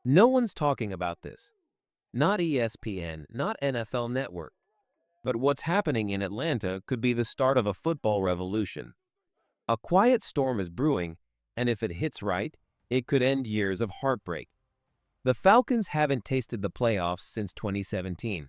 No one's talking about this. Not ESPN, not NFL Network. But what's happening in Atlanta could be the start of a football revolution. A quiet storm is brewing, and if it hits right, it could end years of heartbreak. The Falcons haven't tasted the playoffs since 2017,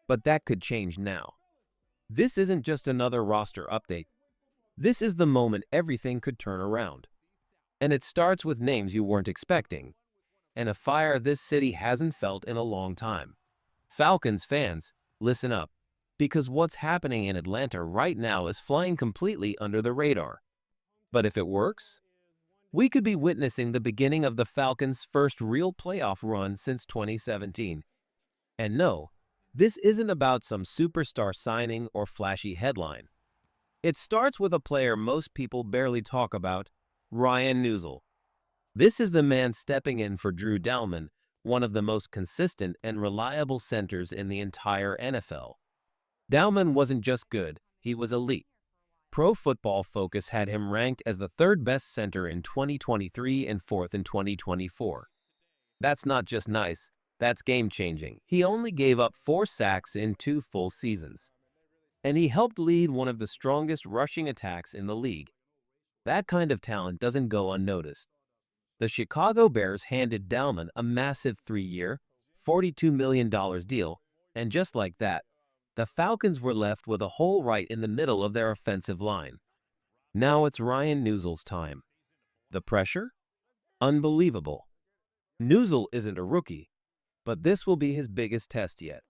but that could change now. This isn't just another roster update. This is the moment everything could turn around. And it starts with names you weren't expecting, and a fire this city hasn't felt in a long time. Falcons fans, listen up, because what's happening in Atlanta right now is flying completely under the radar. But if it works, we could be witnessing the beginning of the Falcons' first real playoff run since 2017. And no, this isn't about some superstar signing or flashy headline. It starts with a player most people barely talk about, Ryan Neuzil. This is the man stepping in for Drew Dalman, one of the most consistent and reliable centers in the entire NFL. Dalman wasn't just good, he was elite. Pro Football Focus had him ranked as the third best center in 2023 and fourth in 2024. That's not just nice, that's game-changing. He only gave up 4 sacks in 2 full seasons. And he helped lead one of the strongest rushing attacks in the league. That kind of talent doesn't go unnoticed. The Chicago Bears handed Dalman a massive 3-year, $42 million deal, and just like that, the Falcons were left with a hole right in the middle of their offensive line. Now it's Ryan Neuzil's time. The pressure? Unbelievable. Neuzil isn't a rookie, but this will be his biggest test yet.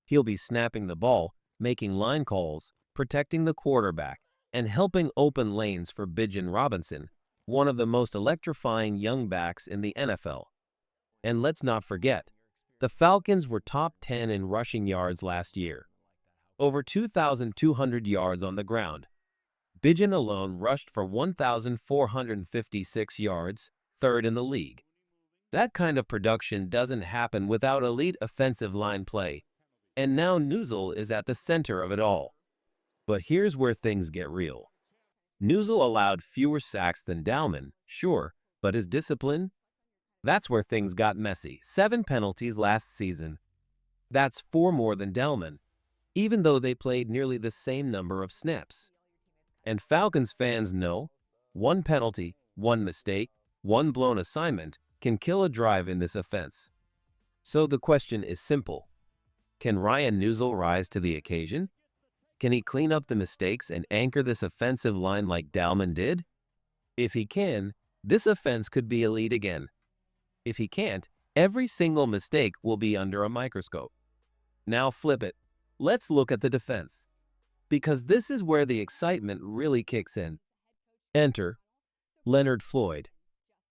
He'll be snapping the ball, making line calls, protecting the quarterback, and helping open lanes for Bijan Robinson, one of the most electrifying young backs in the NFL. And let's not forget, the Falcons were top 10 in rushing yards last year. Over 2,200 yards on the ground. Bijan alone rushed for 1,456 yards, third in the league. That kind of production doesn't happen without elite offensive line play, and now Neuzil is at the center of it all. But here's where things get real. Neuzil allowed fewer sacks than Dalman, sure, but his discipline? That's where things got messy. 7 penalties last season. That's 4 more than Dalman, even though they played nearly the same number of snaps. And Falcons fans know, one penalty, one mistake, one blown assignment can kill a drive in this offense. So the question is simple. Can Ryan Neuzil rise to the occasion? Can he clean up the mistakes and anchor this offensive line like Dalman did? If he can, this offense could be elite again. If he can't, every single mistake will be under a microscope. Now flip it. Let's look at the defense. Because this is where the excitement really kicks in. Enter Leonard Floyd.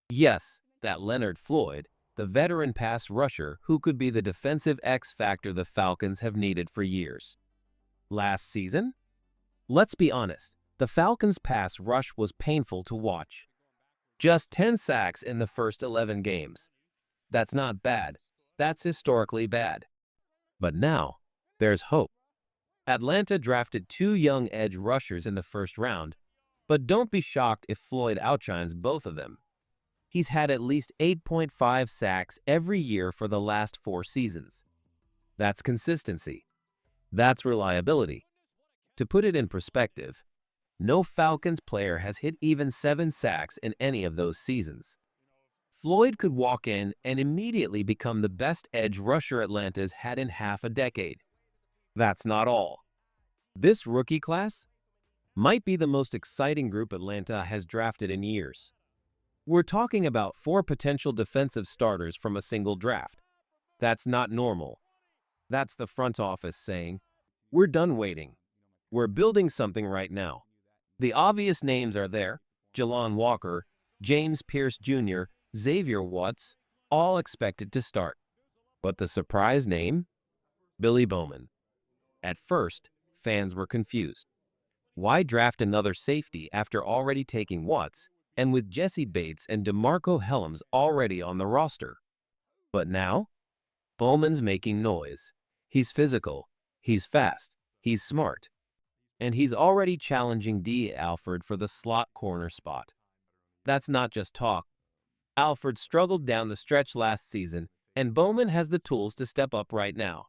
Yes, that Leonard Floyd, the veteran pass rusher who could be the defensive X factor the Falcons have needed for years. Last season? Let's be honest, the Falcons' pass rush was painful to watch. Just 10 sacks in the first 11 games. That's not bad. That's historically bad. But now, there's hope. Atlanta drafted 2 young edge rushers in the first round, but don't be shocked if Floyd outshines both of them. He's had at least 8.5 sacks every year for the last 4 seasons. That's consistency. That's reliability. To put it in perspective, no Falcons player has hit even 7 sacks in any of those seasons. Floyd could walk in and immediately become the best edge rusher Atlanta's had in half a decade. That's not all. This rookie class might be the most exciting group Atlanta has drafted in years. We're talking about 4 potential defensive starters from a single draft. That's not normal. That's the front office saying, we're done waiting. We're building something right now. The obvious names are there: Jalon Walker, James Pierce Jr., Xavier Watts, all expected to start. But the surprise name? Billy Bowman. At first, fans were confused. Why draft another safety after already taking Watts, and with Jesse Bates and DeMarco Hellams already on the roster? But now, Bowman's making noise. He's physical, he's fast, he's smart, and he's already challenging D. Alford for the slot corner spot. That's not just talk. Alford struggled down the stretch last season, and Bowman has the tools to step up right now.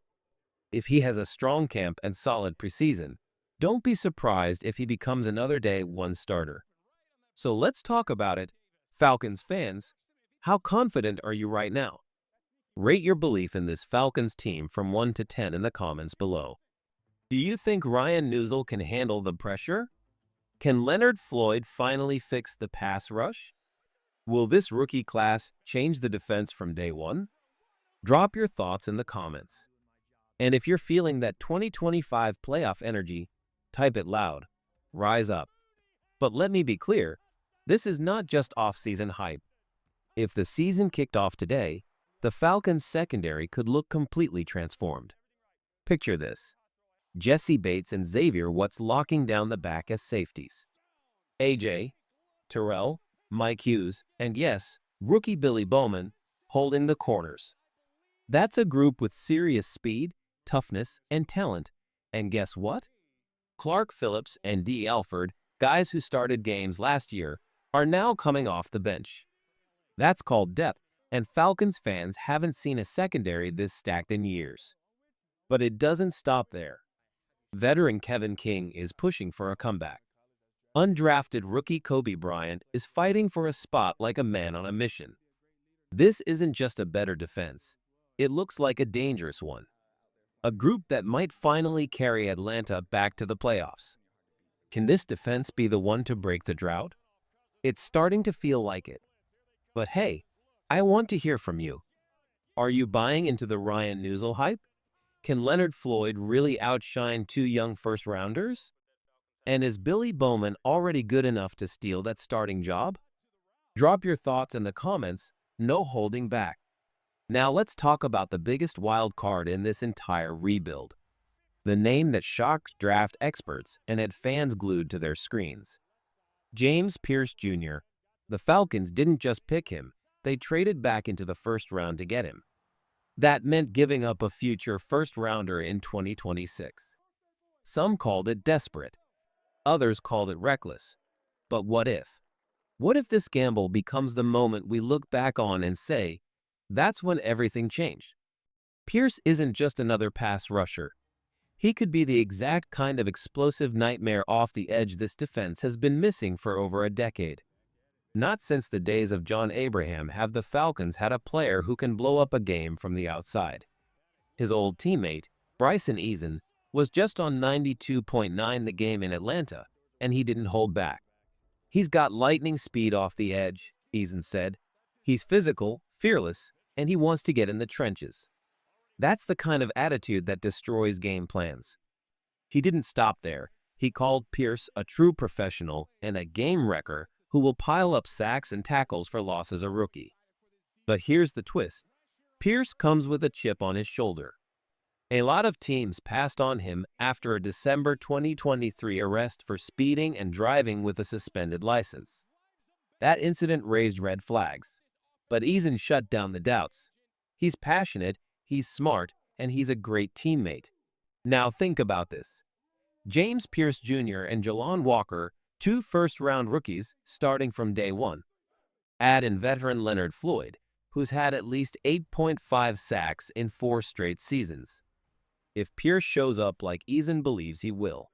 If he has a strong camp and solid preseason, don't be surprised if he becomes another day one starter. So let's talk about it. Falcons fans, how confident are you right now? Rate your belief in this Falcons team from 1 to 10 in the comments below. Do you think Ryan Newsel can handle the pressure? Can Leonard Floyd finally fix the pass rush? Will this rookie class change the defense from day one? Drop your thoughts in the comments. And if you're feeling that 2025 playoff energy, type it loud. Rise up. But let me be clear, this is not just off-season hype. If the season kicked off today, the Falcons' secondary could look completely transformed. Picture this: Jesse Bates and Xavier Woods locking down the back as safeties. AJ, Terrell, Mike Hughes, and yes, rookie Billy Bowman holding the corners. That's a group with serious speed, toughness, and talent. And guess what? Clark Phillips and D. Alford, guys who started games last year, are now coming off the bench. That's called depth, and Falcons fans haven't seen a secondary this stacked in years. But it doesn't stop there. Veteran Kevin King is pushing for a comeback. Undrafted rookie Kobe Bryant is fighting for a spot like a man on a mission. This isn't just a better defense. It looks like a dangerous one. A group that might finally carry Atlanta back to the playoffs. Can this defense be the one to break the drought? It's starting to feel like it. But hey, I want to hear from you. Are you buying into the Ryan Newsel hype? Can Leonard Floyd really outshine two young first-rounders? And is Billy Bowman already good enough to steal that starting job? Drop your thoughts in the comments, no holding back. Now let's talk about the biggest wild card in this entire rebuild. The name that shocked draft experts and had fans glued to their screens. James Pierce Jr. The Falcons didn't just pick him, they traded back into the first round to get him. That meant giving up a future first-rounder in 2026. Some called it desperate. Others called it reckless. But what if? What if this gamble becomes the moment we look back on and say, that's when everything changed? Pierce isn't just another pass rusher. He could be the exact kind of explosive nightmare off the edge this defense has been missing for over a decade. Not since the days of John Abraham have the Falcons had a player who can blow up a game from the outside. His old teammate, Bryson Eason, was just on 92.9 the game in Atlanta, and he didn't hold back. He's got lightning speed off the edge, Eason said. He's physical, fearless, and he wants to get in the trenches. That's the kind of attitude that destroys game plans. He didn't stop there. He called Pierce a true professional and a game wrecker who will pile up sacks and tackles for loss as a rookie. But here's the twist. Pierce comes with a chip on his shoulder. A lot of teams passed on him after a December 2023 arrest for speeding and driving with a suspended license. That incident raised red flags. But Eason shut down the doubts. He's passionate, he's smart, and he's a great teammate. Now think about this. James Pierce Jr. and Jalon Walker, two first-round rookies starting from day one. Add in veteran Leonard Floyd, who's had at least 8.5 sacks in 4 straight seasons. If Pierce shows up like Eason believes he will,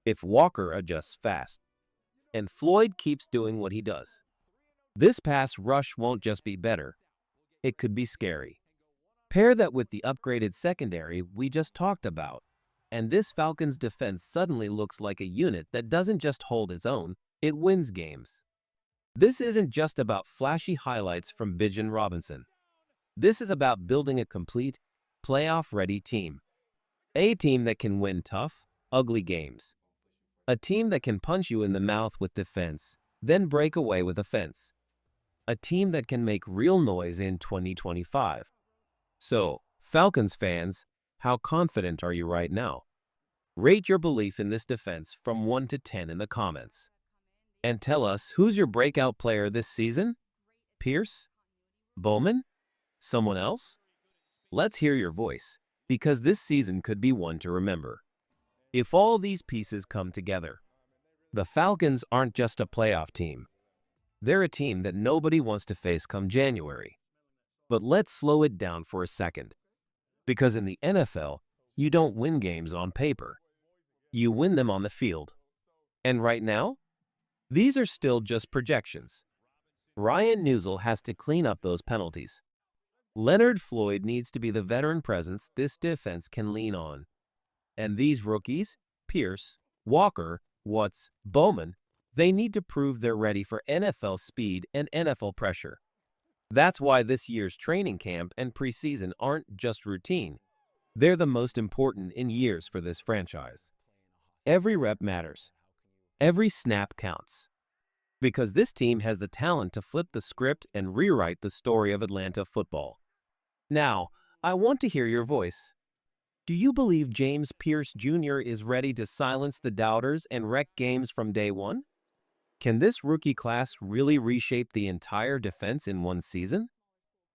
if Walker adjusts fast, and Floyd keeps doing what he does, this pass rush won't just be better, it could be scary. Pair that with the upgraded secondary we just talked about, and this Falcons defense suddenly looks like a unit that doesn't just hold its own, it wins games. This isn't just about flashy highlights from Bijan Robinson. This is about building a complete, playoff-ready team. A team that can win tough, ugly games. A team that can punch you in the mouth with defense, then break away with offense. A team that can make real noise in 2025. So, Falcons fans, how confident are you right now? Rate your belief in this defense from 1 to 10 in the comments. And tell us, who's your breakout player this season? Pierce? Bowman? Someone else? Let's hear your voice, because this season could be one to remember. If all these pieces come together, the Falcons aren't just a playoff team. They're a team that nobody wants to face come January. But let's slow it down for a second. Because in the NFL, you don't win games on paper. You win them on the field. And right now, these are still just projections. Ryan Newsel has to clean up those penalties. Leonard Floyd needs to be the veteran presence this defense can lean on. And these rookies, Pierce, Walker, Watts, Bowman, they need to prove they're ready for NFL speed and NFL pressure. That's why this year's training camp and preseason aren't just routine. They're the most important in years for this franchise. Every rep matters. Every snap counts. Because this team has the talent to flip the script and rewrite the story of Atlanta football. Now, I want to hear your voice. Do you believe James Pierce Jr. is ready to silence the doubters and wreck games from day one? Can this rookie class really reshape the entire defense in one season?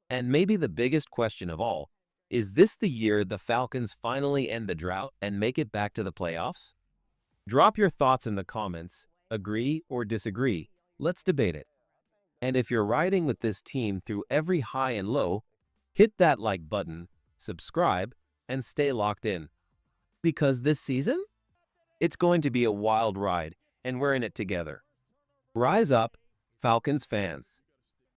And maybe the biggest question of all, is this the year the Falcons finally end the drought and make it back to the playoffs? Drop your thoughts in the comments, agree or disagree. Let's debate it. And if you're riding with this team through every high and low, hit that like button, subscribe, and stay locked in. Because this season, it's going to be a wild ride, and we're in it together. Rise up, Falcons fans.